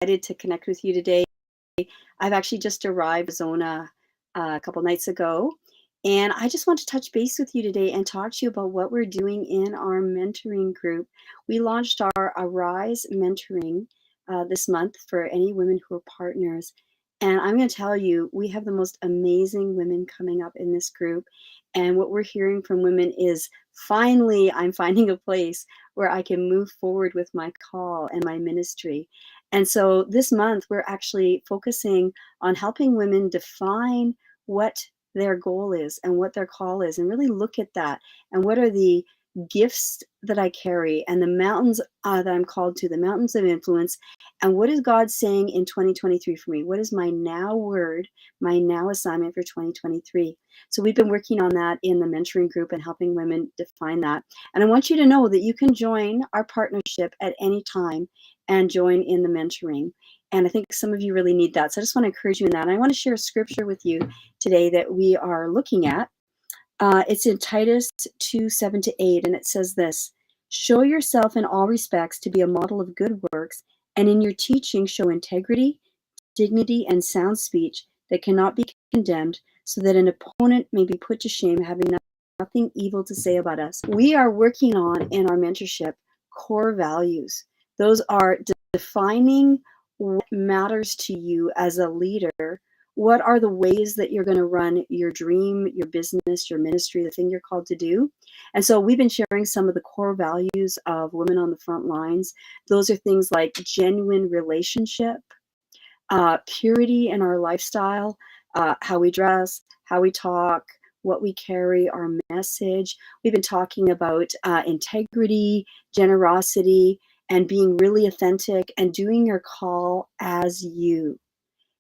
to connect with you today. I've actually just arrived in Arizona a couple nights ago, and I just want to touch base with you today and talk to you about what we're doing in our mentoring group. We launched our Arise mentoring this month for any women who are partners. And I'm going to tell you, we have the most amazing women coming up in this group. And what we're hearing from women is finally, I'm finding a place where I can move forward with my call and my ministry. And so this month, we're actually focusing on helping women define what their goal is and what their call is, and really look at that and what are the gifts that I carry and the mountains that I'm called to, the mountains of influence, and what is God saying in 2023 for me? What is my now word, my now assignment for 2023? So we've been working on that in the mentoring group and helping women define that. And I want you to know that you can join our partnership at any time and join in the mentoring. And I think some of you really need that. So I just want to encourage you in that. And I want to share a scripture with you today that we are looking at. It's in Titus 2:7-8, and it says this: show yourself in all respects to be a model of good works, and in your teaching show integrity, dignity, and sound speech that cannot be condemned, so that an opponent may be put to shame, having nothing evil to say about us. We are working on, in our mentorship, core values. Those are defining what matters to you as a leader. What are the ways that you're going to run your dream, your business, your ministry, the thing you're called to do? And so we've been sharing some of the core values of women on the front lines. Those are things like genuine relationship, purity in our lifestyle, how we dress, how we talk, what we carry, our message. We've been talking about integrity, generosity, and being really authentic and doing your call as you.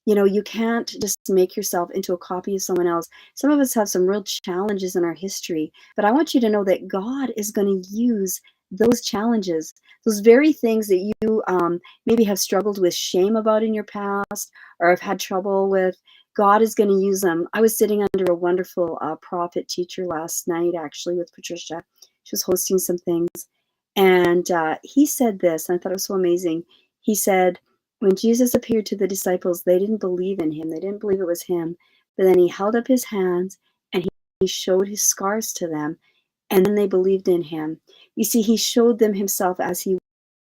You know, you can't just make yourself into a copy of someone else. Some of us have some real challenges in our history, but I want you to know that God is going to use those challenges, those very things that you maybe have struggled with shame about in your past or have had trouble with. God is going to use them. I was sitting under a wonderful prophet teacher last night, actually, with Patricia. She was hosting some things. And he said this, and I thought it was so amazing. He said, when Jesus appeared to the disciples, they didn't believe in him. They didn't believe it was him. But then he held up his hands and he showed his scars to them. And then they believed in him. You see, he showed them himself as he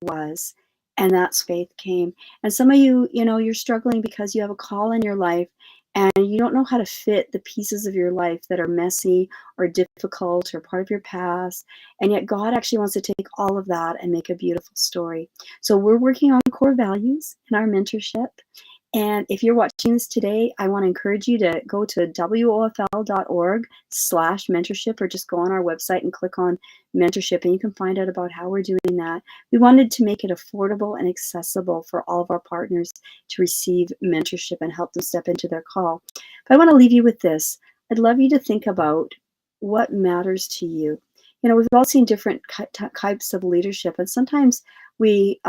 was. And that's faith came. And some of you, you know, you're struggling because you have a call in your life and you don't know how to fit the pieces of your life that are messy or difficult or part of your past. And yet God actually wants to take all of that and make a beautiful story. So we're working on core values in our mentorship. And if you're watching this today, I want to encourage you to go to wofl.org/mentorship, or just go on our website and click on mentorship, and you can find out about how we're doing that. We wanted to make it affordable and accessible for all of our partners to receive mentorship and help them step into their call. But I want to leave you with this. I'd love you to think about what matters to you. You know, we've all seen different types of leadership, and sometimes we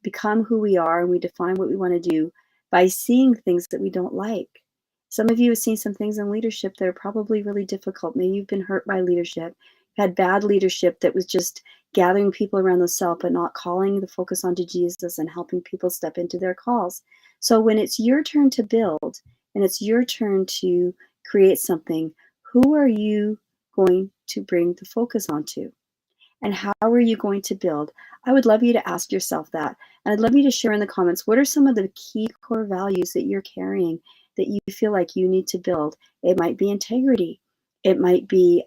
become who we are and we define what we want to do by seeing things that we don't like. Some of you have seen some things in leadership that are probably really difficult. Maybe you've been hurt by leadership, had bad leadership that was just gathering people around themselves but not calling the focus onto Jesus and helping people step into their calls. So when it's your turn to build and it's your turn to create something, who are you going to bring the focus onto? And how are you going to build? I would love you to ask yourself that. And I'd love you to share in the comments, what are some of the key core values that you're carrying that you feel like you need to build? It might be integrity. It might be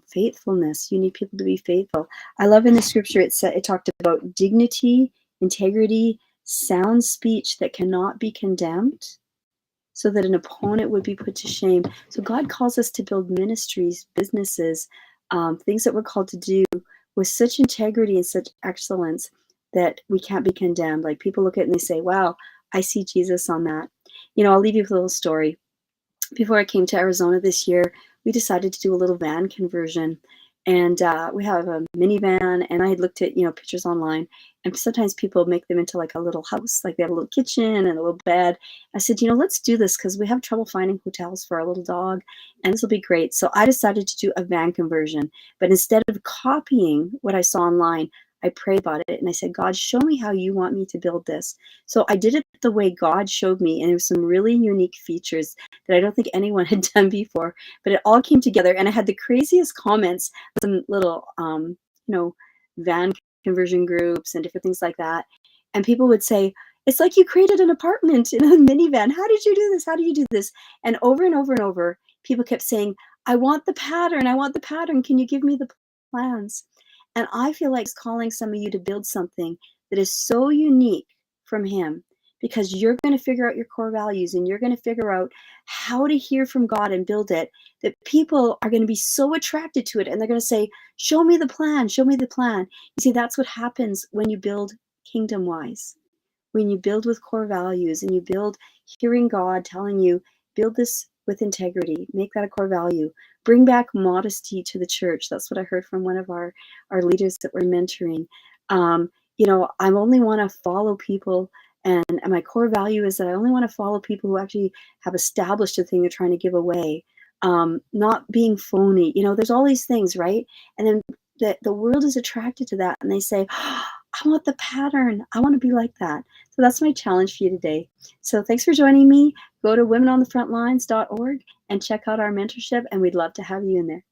faithfulness. You need people to be faithful. I love in the scripture, it talked about dignity, integrity, sound speech that cannot be condemned, so that an opponent would be put to shame. So God calls us to build ministries, businesses, things that we're called to do with such integrity and such excellence that we can't be condemned. Like, people look at it and they say, wow, I see Jesus on that. You know, I'll leave you with a little story. Before I came to Arizona this year, we decided to do a little van conversion. And we have a minivan, and I had looked at, you know, pictures online, and sometimes people make them into like a little house, like they have a little kitchen and a little bed. I said, you know, let's do this because we have trouble finding hotels for our little dog, and this will be great. So I decided to do a van conversion, but instead of copying what I saw online, I prayed about it and I said, God, show me how you want me to build this. So I did it the way God showed me. And it was some really unique features that I don't think anyone had done before, but it all came together. And I had the craziest comments, some little, van conversion groups and different things like that. And people would say, it's like you created an apartment in a minivan. How did you do this? How do you do this? And over and over, people kept saying, I want the pattern. I want the pattern. Can you give me the plans? And I feel like it's calling some of you to build something that is so unique from Him because you're going to figure out your core values and you're going to figure out how to hear from God and build it, that people are going to be so attracted to it and they're going to say, show me the plan, show me the plan. You see, that's what happens when you build kingdom wise. When you build with core values and you build hearing God telling you, build this with integrity, make that a core value, bring back modesty to the church. That's what I heard from one of our leaders that we're mentoring. I only want to follow people, and my core value is that I only want to follow people who actually have established the thing they're trying to give away, not being phony. There's all these things, right? And then the world is attracted to that, and they say, oh, I want the pattern. I want to be like that. So that's my challenge for you today. So thanks for joining me. Go to womenonthefrontlines.org and check out our mentorship, and we'd love to have you in there.